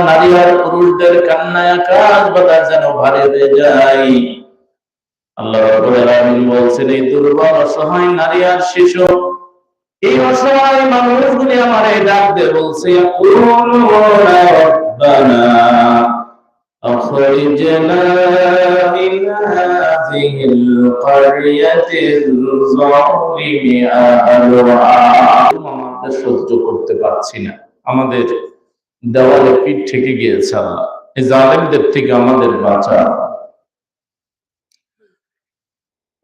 নারী আর পুরুষদের কান্নায় আকাশ বাতাস যেন ভারী হয়ে যায়। আল্লাহ রাব্বুল আলামিন বলছেন, এই দুর্বল অসহায় নারী আর শিশু, এই অসহায় মানুষগুলি আমারে ডাক দিয়ে বলছে, রব্বানা আখরিজনা মিন হাযিহিল ক্বরিয়াতিল যালিমি আহলুহা। আমাদের সহ্য করতে পারছি না, আমাদের দেওয়ালে পিঠ থেকে গিয়েছে। আল্লাহ, এই জালেমদের থেকে আমাদের বাঁচা।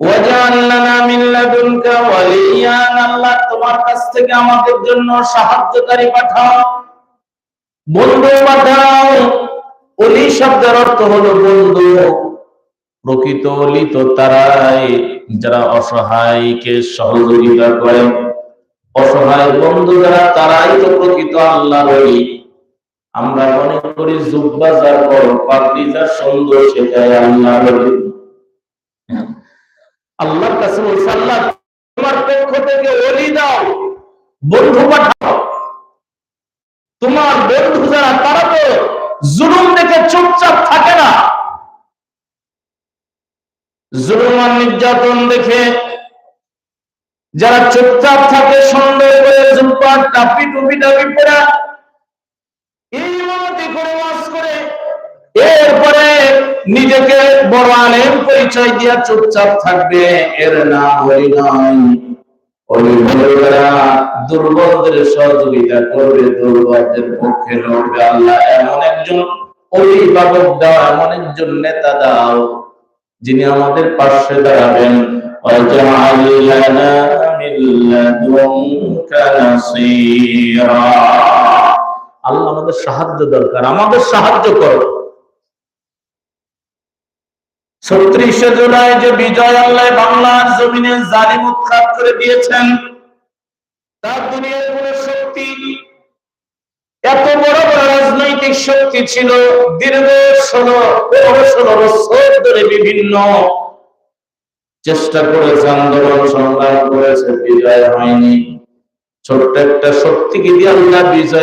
ওয়াজআল লানা মিন লাদুনকা ওয়ালিয়্যা, আল্লাহ তোমার কাছ থেকে আমাদের জন্য সাহায্যকারী পাঠাও, বন্ধু পাঠাও। ওলি শব্দের অর্থ হলো বন্ধু। প্রকৃত ওলি তো তারাই যারা অসহায়কে সহযোগিতা করে, অসহায় বন্ধু যারা তারাই তো প্রকৃত আল্লাহর ওলি। আমরা মনে করি জুব্বা যার বড়, পাগড়ি যার সুন্দর, সেটাই আল্লাহর ওলি। আল্লাহর কাছে বলছে, আল্লাহ তোমার পক্ষ থেকে ওলি দাও, বন্ধু পাঠাও। তোমার বন্ধু যারা, তারা তো জুলুম দেখে চুপচাপ থাকে না, জুলুম আর নির্যাতন দেখে যারা চুপচাপ থাকে, সুন্দর করে জুব্বা টাপি টুপি টাপি পরা, এই মতে করে ওয়াজ করে, এরপরে নিজেকে বড় আলেম পরিচয় দিয়া চুপচাপ থাকবে, এর নাম ওলি নয়। ওলি হলো যারা দুর্বলদের সহযোগিতা করবে, দুর্বলদের পক্ষে লড়বে। আল্লাহ এমন একজন অভিভাবক দাও, এমন একজন নেতা দাও, যিনি আমাদের পাশে দাঁড়াবেন। ওয়াজআল লানা মিন লাদুনকা নাসীরা। আল্লাহ আমাদের সাহায্য দরকার, আমাদের সাহায্য করো। ৩৬শে জুলাই যে বিজয় আল্লাহ বাংলার জমিনে জালিম উৎখাত করে দিয়েছেন, তার দুনিয়ার কোন শক্তি, এত বড় বড় রাজনৈতিক শক্তি ছিল, দীর্ঘ ১৬ বছর ধরে বিভিন্ন চেষ্টা করেছে, আন্দোলন সংগ্রাম করেছে, বিজয় হয়নি। ছোট্ট একটা শক্তিকে দিয়ে আল্লাহ বিজয়